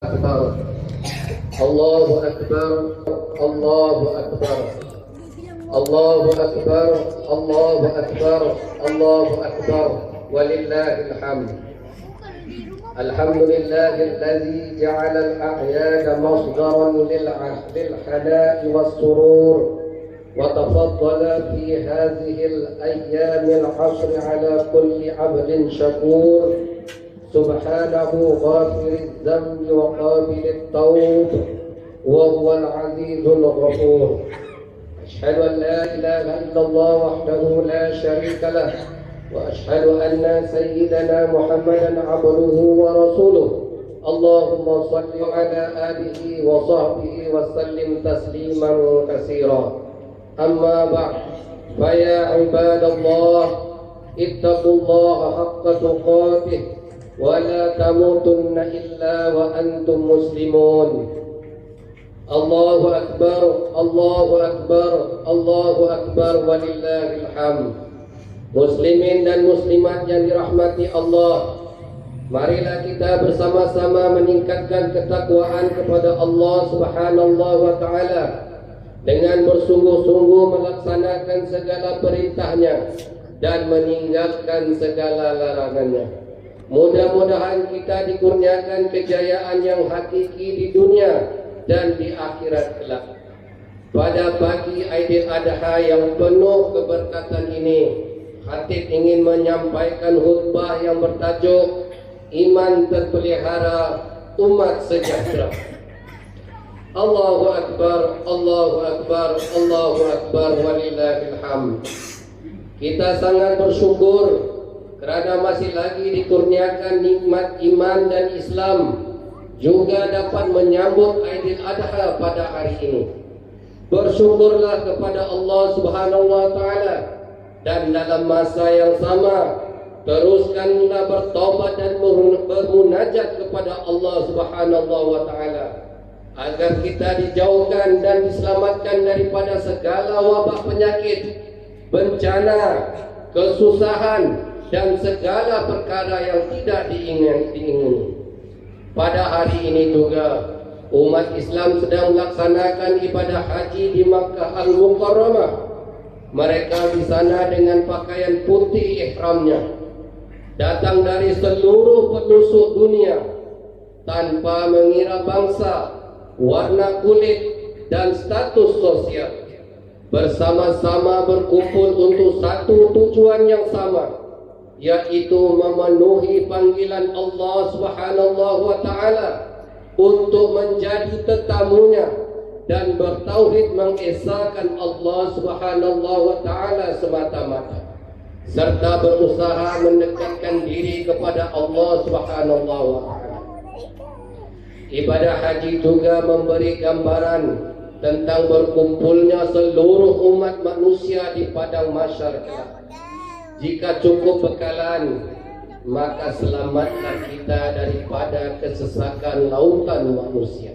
أكبر الله أكبر الله أكبر الله أكبر الله أكبر الله أكبر ولله الحمد. الحمد لله الذي جعل الأعياد مصدرا للحناء والسرور، وتفضل في هذه الأيام العشر على كل عبد شكور سبحانه غافر الذنب وقابل التوب، وهو العزيز الغفور. أشهد أن لا إله إلا الله وحده لا شريك له، وأشهد أن سيدنا محمدا عبده ورسوله. اللهم صل على آله وصحبه وسلم تسليما كثيرا. أما بعد، فيا عباد الله اتقوا الله حق تقاته ولا تموتن إلا وأنتم مسلمون. الله أكبر الله أكبر الله أكبر walillahil hamd. Muslimin dan muslimat yang dirahmati Allah, marilah kita bersama-sama meningkatkan ketakwaan kepada Allah Subhanahu wa Ta'ala dengan bersungguh-sungguh melaksanakan segala perintahnya dan meninggalkan segala larangannya. Mudah-mudahan kita dikurniakan kejayaan yang hakiki di dunia dan di akhirat kelak. Pada pagi Aidil Adha yang penuh keberkatan ini, khatib ingin menyampaikan khutbah yang bertajuk Iman Terpelihara, Umat Sejahtera. Allahu Akbar, Allahu Akbar, Allahu Akbar, walillahil hamd. Kita sangat bersyukur kerana masih lagi dikurniakan nikmat iman dan Islam, juga dapat menyambut Aidil Adha pada hari ini. Bersyukurlah kepada Allah Subhanahu wa Ta'ala, dan dalam masa yang sama teruskanlah bertaubat dan bermunajat kepada Allah Subhanahu wa Ta'ala agar kita dijauhkan dan diselamatkan daripada segala wabak penyakit, bencana, kesusahan dan segala perkara yang tidak diingini. Pada hari ini juga umat Islam sedang melaksanakan ibadah haji di Makkah Al-Mukarramah. Mereka di sana dengan pakaian putih ihramnya, datang dari seluruh penjuru dunia tanpa mengira bangsa, warna kulit dan status sosial. Bersama-sama berkumpul untuk satu tujuan yang sama, yaitu memenuhi panggilan Allah Subhanahu wa Ta'ala untuk menjadi tetamunya dan bertauhid mengesahkan Allah Subhanahu wa Ta'ala semata-mata, serta berusaha mendekatkan diri kepada Allah Subhanahu wa Ta'ala. Ibadah haji juga memberi gambaran tentang berkumpulnya seluruh umat manusia di padang mahsyar kelak. Jika cukup bekalan, maka selamatlah kita daripada kesesakan lautan manusia.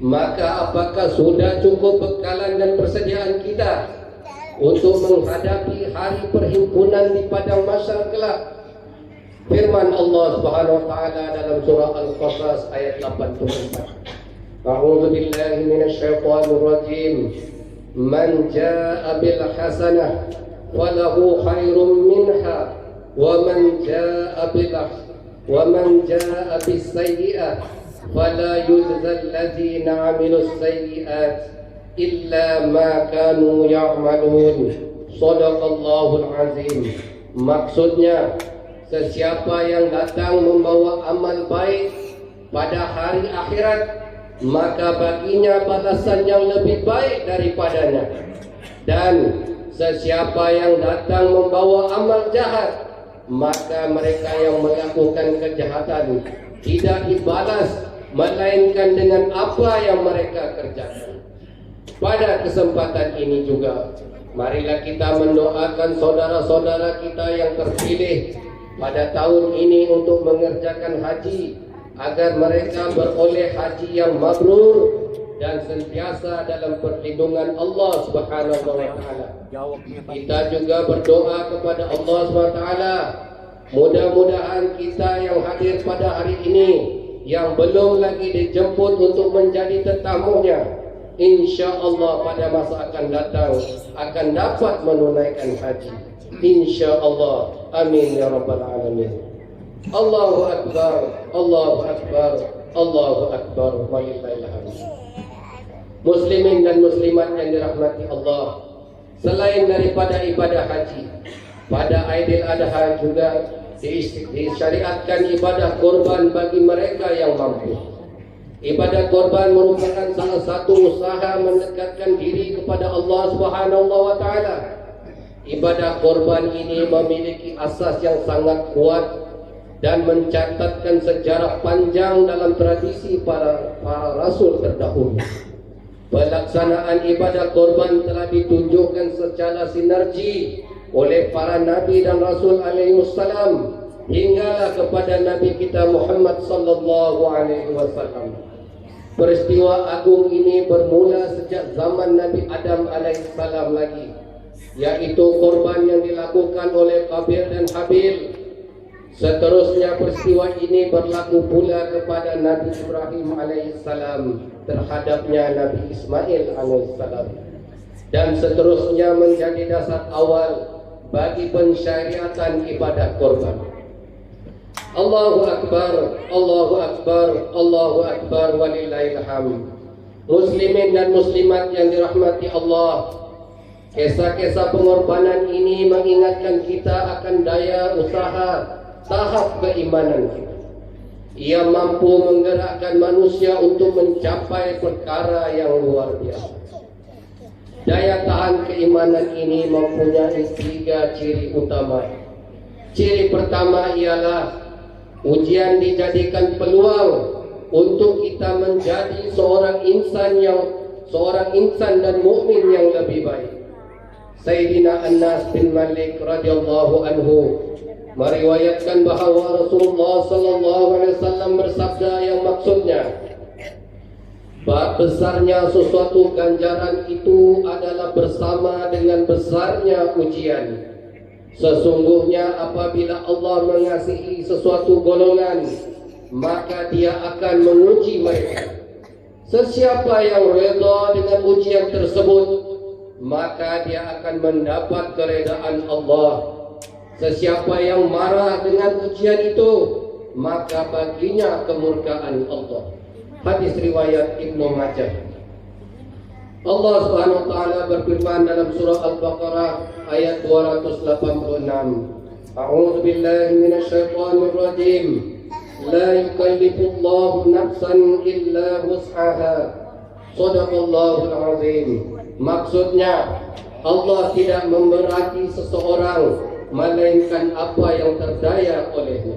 Maka apakah sudah cukup bekalan dan persediaan kita untuk menghadapi hari perhimpunan di padang mahsyar kelak? Firman Allah Subhanahu wa Ta'ala dalam surah Al-Qasas ayat 84. A'udzu billahi minasyaitonir rajim. Man jaa'a bil hasanah walahu khairum minha wa man jaa'a bis sayyi'ah fala yujzal ladzina 'amilus sayyi'at illa ma kanu ya'malun. Shadaqallahul azim. Maksudnya, sesiapa yang datang membawa amal baik pada hari akhirat, maka baginya balasan yang lebih baik daripadanya. Dan sesiapa yang datang membawa amal jahat, maka mereka yang melakukan kejahatan tidak dibalas melainkan dengan apa yang mereka kerjakan. Pada kesempatan ini juga, marilah kita mendoakan saudara-saudara kita yang terpilih pada tahun ini untuk mengerjakan haji, agar mereka beroleh haji yang mabrur dan sentiasa dalam perlindungan Allah Subhanahu wa Ta'ala. Kita juga berdoa kepada Allah Subhanahu wa Ta'ala, mudah-mudahan kita yang hadir pada hari ini yang belum lagi dijemput untuk menjadi tetamunya, insya-Allah pada masa akan datang akan dapat menunaikan haji. Insya-Allah. Amin ya rabbal alamin. Allahu akbar, Allahu akbar, Allahu akbar, walillahil hamd. Muslimin dan muslimat yang dirahmati Allah, selain daripada ibadah haji, pada Aidil Adha juga disyariatkan ibadah korban bagi mereka yang mampu. Ibadah korban merupakan salah satu usaha mendekatkan diri kepada Allah Subhanahu wa taala. Ibadah korban ini memiliki asas yang sangat kuat dan mencatatkan sejarah panjang dalam tradisi para rasul terdahulu. Pelaksanaan ibadah korban telah ditunjukkan secara sinergi oleh para nabi dan rasul alaihi wassalam hinggalah kepada nabi kita Muhammad sallallahu alaihi wasallam. Peristiwa agung ini bermula sejak zaman Nabi Adam alaihi salam lagi, yaitu korban yang dilakukan oleh Qabil dan Habil. Seterusnya peristiwa ini berlaku pula kepada Nabi Ibrahim alaihissalam terhadapnya Nabi Ismail alaihissalam, dan seterusnya menjadi dasar awal bagi pensyariatan ibadah korban. Allahu akbar, Allahu akbar, Allahu akbar, walillahil hamd. Muslimin dan muslimat yang dirahmati Allah, kisah-kisah pengorbanan ini mengingatkan kita akan daya usaha tahap keimanan kita. Ia mampu menggerakkan manusia untuk mencapai perkara yang luar biasa. Daya tahan keimanan ini mempunyai 3 ciri utama. Ciri pertama ialah ujian dijadikan peluang untuk kita menjadi seorang insan dan mukmin yang lebih baik. Sayyidina Anas bin Malik radhiyallahu anhu meriwayatkan bahawa Rasulullah sallallahu alaihi wasallam bersabda yang maksudnya, besarnya sesuatu ganjaran itu adalah bersama dengan besarnya ujian. Sesungguhnya apabila Allah mengasihi sesuatu golongan, maka Dia akan menguji mereka. Sesiapa yang reda dengan ujian tersebut, maka dia akan mendapat keredaan Allah. Sesiapa yang marah dengan ujian itu, maka baginya kemurkaan Allah. Hadis riwayat Ibnu Majah. Allah Subhanahu wa taala berfirman dalam surah Al-Baqarah ayat 286. A'udzu billahi minasyaitonir rajim. La yukallifullahu nafsan illa wus'aha. Shadaqallahul azim. Maksudnya, Allah tidak memberati seseorang melainkan apa yang terdaya olehnya.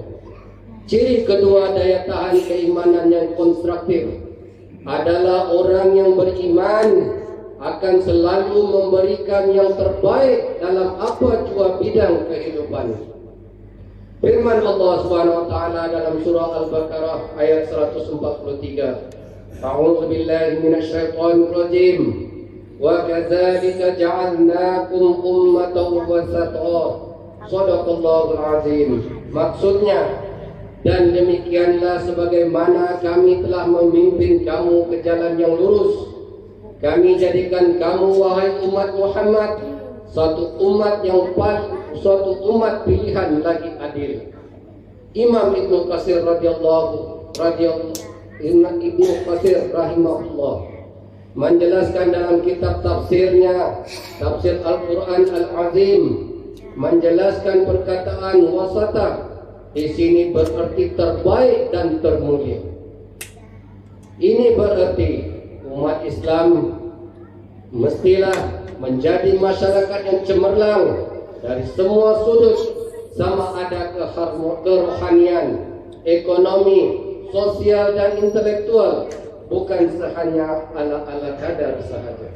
Ciri kedua daya tahan keimanan yang konstruktif adalah orang yang beriman akan selalu memberikan yang terbaik dalam apa jua bidang kehidupan. Firman Allah Subhanahu wa taala dalam surah Al-Baqarah ayat 143. A'udzu billahi minasyaitonir rajim. Wa kadzalika ja'alnakum ummatan wasata. Shadaqallahul azim. Maksudnya, dan demikianlah sebagaimana kami telah memimpin kamu ke jalan yang lurus, kami jadikan kamu wahai umat Muhammad suatu umat pilihan lagi adil. Imam Ibnu Katsir Ibnu Katsir rahimahullah menjelaskan dalam kitab tafsirnya, Tafsir Al-Quran Al-Azim, menjelaskan perkataan wasata di sini berarti terbaik dan termulia. Ini berarti umat Islam mestilah menjadi masyarakat yang cemerlang dari semua sudut, sama ada kerohanian, ekonomi, sosial dan intelektual, bukan hanya ala-ala kadar sahaja.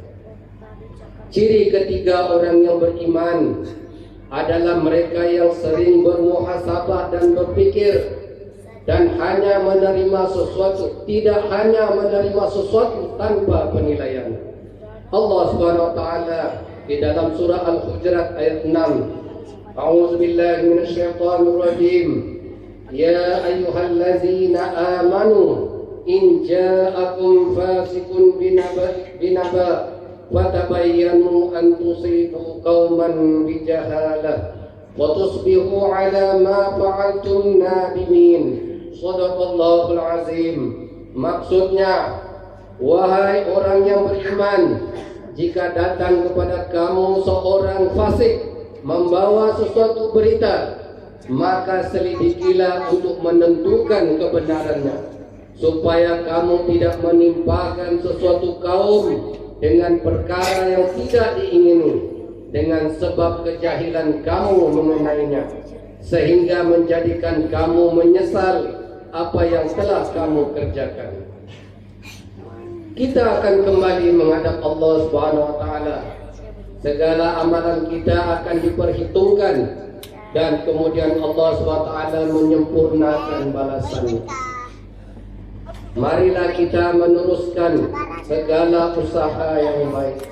Ciri ketiga orang yang beriman adalah mereka yang sering bermuhasabah dan berpikir, dan hanya menerima sesuatu, tidak hanya menerima sesuatu tanpa penilaian. Allah Subhanahu wa taala di dalam surah Al-Hujurat ayat 6, A'udzu billahi minasyaitonir rajim. يا أيها الذين آمنوا إن جاءكم فاسق بنبأ فتبينوا أن تصيبوا قوما بجهالة وتصبحوا على ما فعلتم نادمين. Shadaqallahul azim. Maksudnya, wahai orang yang beriman, jika datang kepada kamu seorang fasik membawa sesuatu berita, maka selidikilah untuk menentukan kebenarannya, supaya kamu tidak menimpakan sesuatu kaum dengan perkara yang tidak diingini dengan sebab kejahilan kamu mengenainya, sehingga menjadikan kamu menyesal apa yang telah kamu kerjakan. Kita akan kembali menghadap Allah Subhanahu wa taala. Segala amalan kita akan diperhitungkan dan kemudian Allah Subhanahu wa taala menyempurnakan balasannya. Marilah kita meneruskan segala usaha yang baik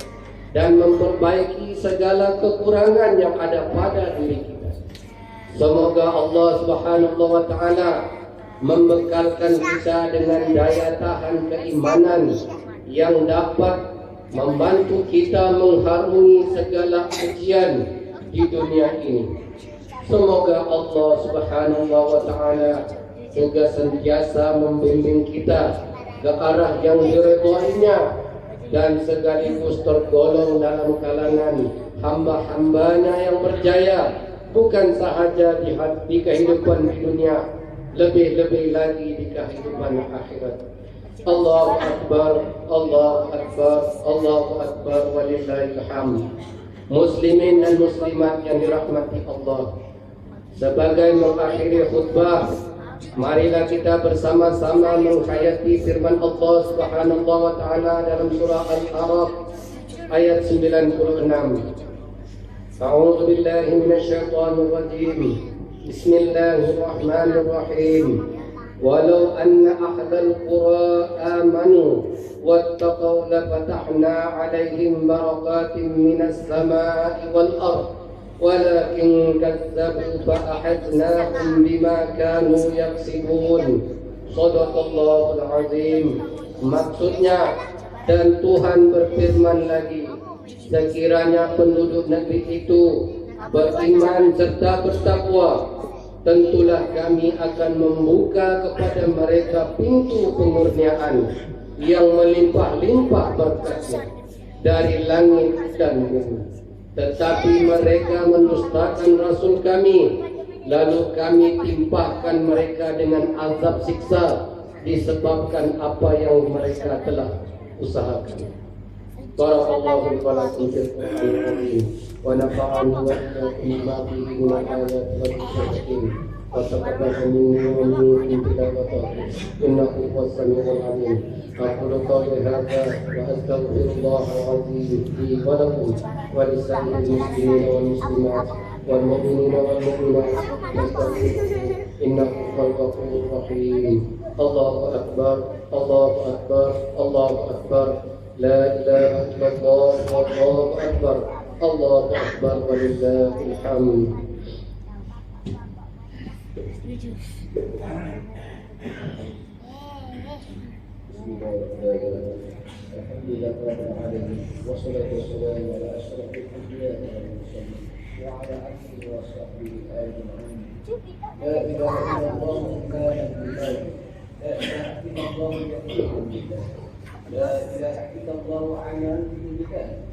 dan memperbaiki segala kekurangan yang ada pada diri kita. Semoga Allah Subhanahu wa taala membekalkan kita dengan daya tahan keimanan yang dapat membantu kita mengharungi segala ujian di dunia ini. Semoga Allah Subhanahu wa taala juga sentiasa membimbing kita ke arah yang diridhoinya dan sekaligus tergolong dalam kalangan hamba-hambanya yang berjaya, bukan sahaja di kehidupan di dunia, lebih-lebih lagi di kehidupan akhirat. Allahu Akbar, Allahu Akbar, Allahu Akbar, walillahil hamd. Muslimin dan muslimat yang dirahmati Allah, sebagai mengakhiri khutbah, marilah kita bersama-sama menghayati firman Allah Subhanahu wa taala dalam surah Al-A'raf ayat 96. A'udzu billahi minasyaitonir rajim. Bismillahirrahmanirrahim. Walau anna ahlal qura amanu wattaqaw lafatahna 'alaihim barakatin minas samaa'i wal ardh walakin kadzdzabu fa'akhadnahum bima kanu yaksibun. Shadaqallahul azim. Maksudnya, dan Tuhan berfirman lagi, sekiranya penduduk negeri itu beriman serta bertakwa, tentulah kami akan membuka kepada mereka pintu pemurniaan yang melimpah-limpah berkatnya dari langit dan bumi. Tetapi mereka mendustakan Rasul kami, lalu kami timpahkan mereka dengan azab siksa disebabkan apa yang mereka telah usahakan. Barakallahu wa lakum fil Qur'anil azim wa nafa'ani wa iyyakum bima fihi min al-ayati wal hakim wa taqabbal minni wa minkum tilawatahu innahu huwas samiul alim. أقول قولي هذا وأستغفر الله العظيم لي ولكم ولسائر المسلمين والمسلمات والمؤمنين والمؤمنات فاستغفروه إنه هو الغفور الرحيم. الله أكبر، الله أكبر، الله أكبر، لا إله إلا الله والله أكبر، الله أكبر ولله الحمد. Alhamdulillah rabbil alamin wassalatu wassalamu ala asyrafil anbiya'i wal mursalin wa ala alihi wa sahbihi ajma'in. La ilaha illallah la ilaha illallah wa amantu billah.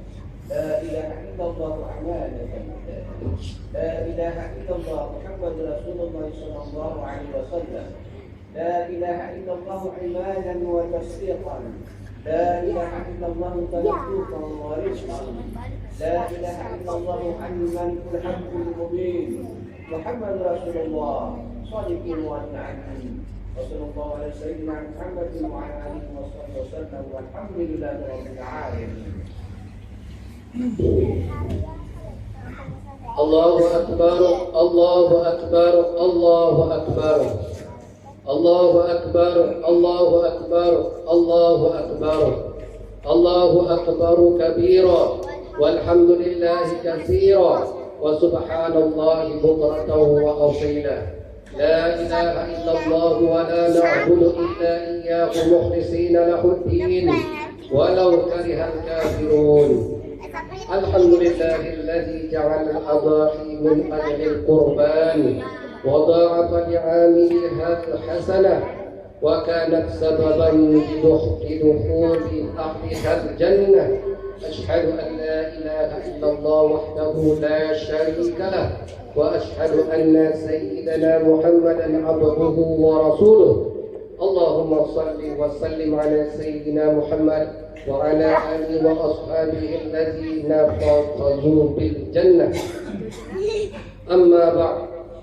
La ilaha illallah amanatan billah. La ilaha illallah Muhammadur Rasulullah sallallahu alaihi wasallam. لا إله إلا الله عمادا وتصديقا. لا إله إلا الله توفيقا ورزقا. لا إله إلا الله الملك الحق المبين. محمد رسول الله صادق والنعيم. وصلى الله على سيدنا محمد وعلى آله وصحبه وسلم والحمد لله رب العالمين. الله أكبر، الله أكبر، الله أكبر. الله أكبر، الله أكبر، الله أكبر، الله أكبر كبيرا والحمد لله كثيرا وسبحان الله بكرة وأصيلا. لا إله إلا الله ولا نعبد إلا إياه مخلصين له الدين ولو كره الكافرون. الحمد لله الذي جعل الأضاحي من أجل القربان وضاعف لعاملها الحسنة وكانت سببا لدخول أهلها الجنة. أشهد أن لا إله إلا الله وحده لا شريك له وأشهد أن سيدنا محمدا عبده ورسوله. اللهم صل وسلم على سيدنا محمد وعلى آله وأصحابه الذين فازوا بالجنة. أما بعد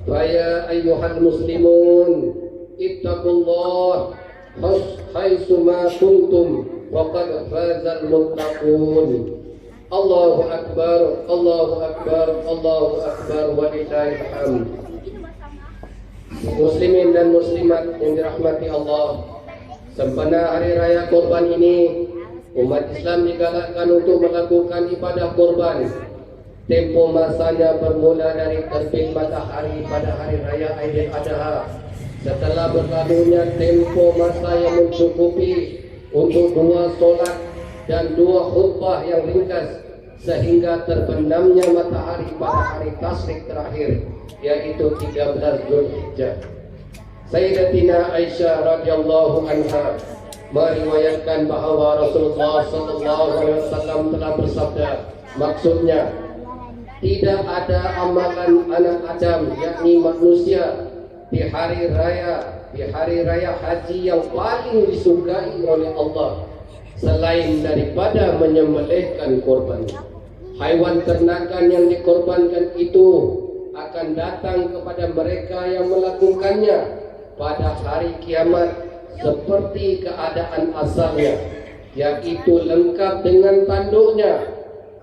فيا أيها المسلمون اتقوا الله حيثما كنتم وقد فاز المتقون. الله أكبر الله أكبر الله أكبر walillahil hamd. Muslimin dan muslimat yang dirahmati Allah, sempena hari raya kurban ini, umat Islam digalakkan untuk melakukan ibadah kurban. Tempo masanya bermula dari terbit matahari pada hari raya Aidil Adha. Setelah berlalunya tempo masa yang mencukupi untuk 2 solat dan 2 khutbah yang ringkas, sehingga terbenamnya matahari pada hari tasyrik terakhir, yaitu 13 Zulhijjah. Sayyidatina Aisyah radhiyallahu anha meriwayatkan bahawa Rasulullah sallallahu alaihi wasallam telah bersabda, maksudnya tidak ada amalan anak Adam yakni manusia di hari raya haji yang paling disukai oleh Allah selain daripada menyembelihkan korban. Haiwan ternakan yang dikorbankan itu akan datang kepada mereka yang melakukannya pada hari kiamat seperti keadaan asalnya, yaitu lengkap dengan tanduknya,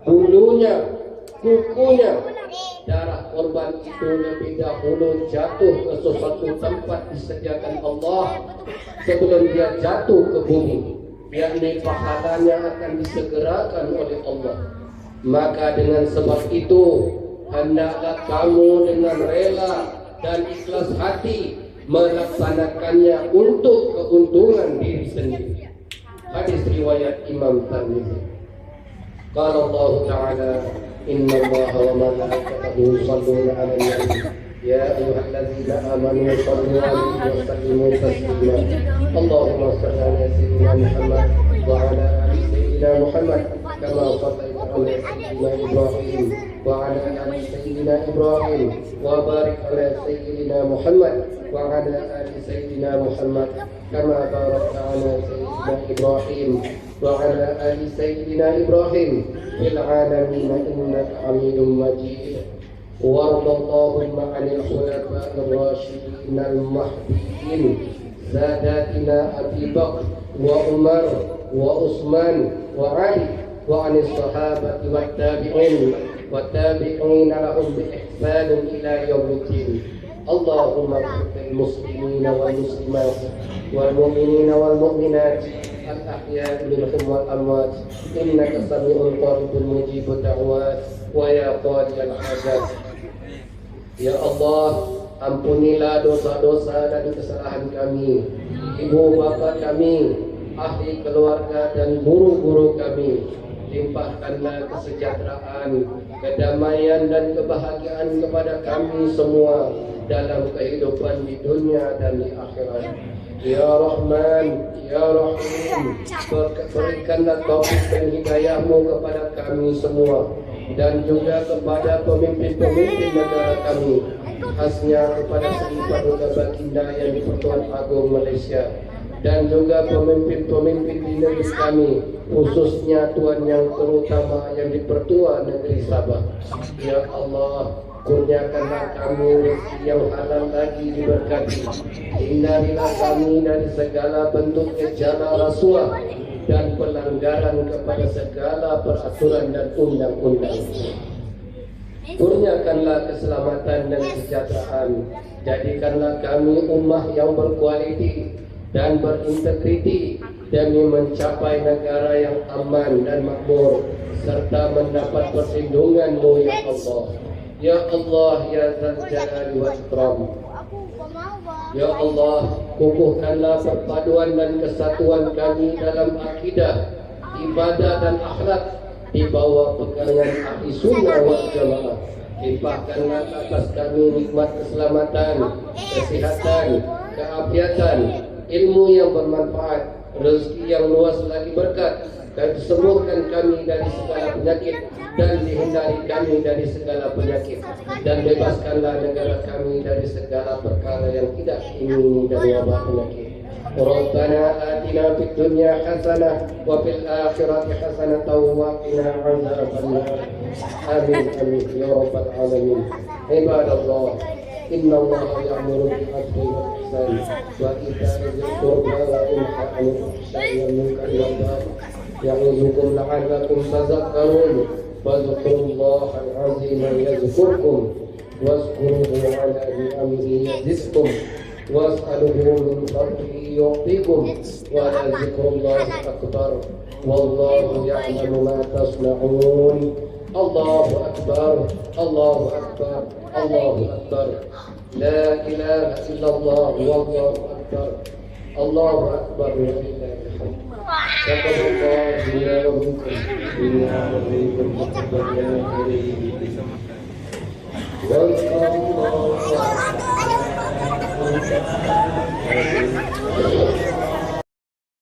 bulunya, kukunya. Darah korban itu lebih dahulu jatuh ke sesuatu tempat disediakan Allah sebelum dia jatuh ke bumi, yakni pahalanya akan disegerakan oleh Allah. Maka dengan sebab itu hendaklah kamu dengan rela dan ikhlas hati melaksanakannya untuk keuntungan diri sendiri. Hadis riwayat Imam Tirmidzi. Qala Allah Ta'ala, inna Allaha wa malaikatahu yusholluna 'alan nabi ya ayyuhalladzina amanu shallu 'alaihi wa sallimu taslima. Allahumma shalli 'ala sayyidina Muhammad wa 'ala ali sayyidina Muhammad kama shallaita 'ala sayyidina Ibrahim wa 'ala ali sayyidina Ibrahim wa barik 'ala sayyidina Muhammad wa 'ala ali sayyidina Muhammad kama barakta 'ala sayyidina Ibrahim wa 'ala ali sayyidina Ibrahim fil 'alamin innaka Hamidum Majid. وارض اللهم عن الخلفاء الراشدين المهديين ساداتنا أبي بكر وعمر وعثمان وعلي وعن الصحابة والتابعين لهم بإحسان إلى يوم الدين. اللهم اغفر للمسلمين والمسلمات والمؤمنين والمؤمنات الأحياء منهم والأموات إنك سميع قريب مجيب الدعوات ويا قاضي الحاجات. Ya Allah, ampunilah dosa-dosa dan kesalahan kami, ibu bapa kami, ahli keluarga dan guru-guru kami. Limpahkanlah kesejahteraan, kedamaian dan kebahagiaan kepada kami semua dalam kehidupan di dunia dan di akhirat. Ya Rahman, Ya Rahim, berikanlah taufik dan hidayahmu kepada kami semua dan juga kepada pemimpin-pemimpin negara kami, khasnya kepada Sri Paduka Baginda yang di-Pertuan Agong Malaysia, dan juga pemimpin-pemimpin di negeri kami, khususnya Tuan yang terutama yang di-Pertua Negeri Sabah. Ya Allah, kurniakanlah kami rezeki yang halal lagi diberkati. Hindarilah kami dari segala bentuk gejala rasuah dan pelanggaran kepada segala peraturan dan undang-undang. Kurniakanlah keselamatan dan kesejahteraan. Jadikanlah kami ummah yang berkualiti dan berintegriti demi mencapai negara yang aman dan makmur serta mendapat perlindungan-Mu ya Allah. Ya Allah ya Dzal Jalali wal Ikram. Ya Allah, kukuhkanlah perpaduan dan kesatuan kami dalam akidah, ibadah dan akhlak di bawah pegangan ahli sunnah wal jamaah. Limpahkanlah atas kami nikmat keselamatan, kesehatan, keafiatan, ilmu yang bermanfaat, rezeki yang luas lagi berkat, dan sembuhkan kami dari segala penyakit dan dihindari kami dari segala penyakit, dan bebaskanlah negara kami dari segala perkara yang tidak ingin dan wabah penyakit. Rabbana atina fid dunya hasanah wa fil akhirati hasanah wa qina adzabannar. Amin amin ya rabbal alamin. Ibadallah, inna Allaha ya'muru bil 'adli wal ihsan wa ita'i dzil qurba wa yanha 'anil fahsya'i wal munkari wal baghi ya'izukum la'allakum tadhakkarun. Fadhkurullaha al-'azima yadhkurkum wazkuruhu 'ala ni'amihi yazidkum was'aluhu min fadlihi yu'tikum wa la dzikrullahi akbar wallahu ya'lamu ma tasna'un. Allahu akbar, Allahu akbar, Allahu akbar. La ilaha illallah wallahu akbar. Allahu akbar wa lillahil hamd. Shukranallah lana wa lakum. Inna lillahi wa inna ilaihi raji'un.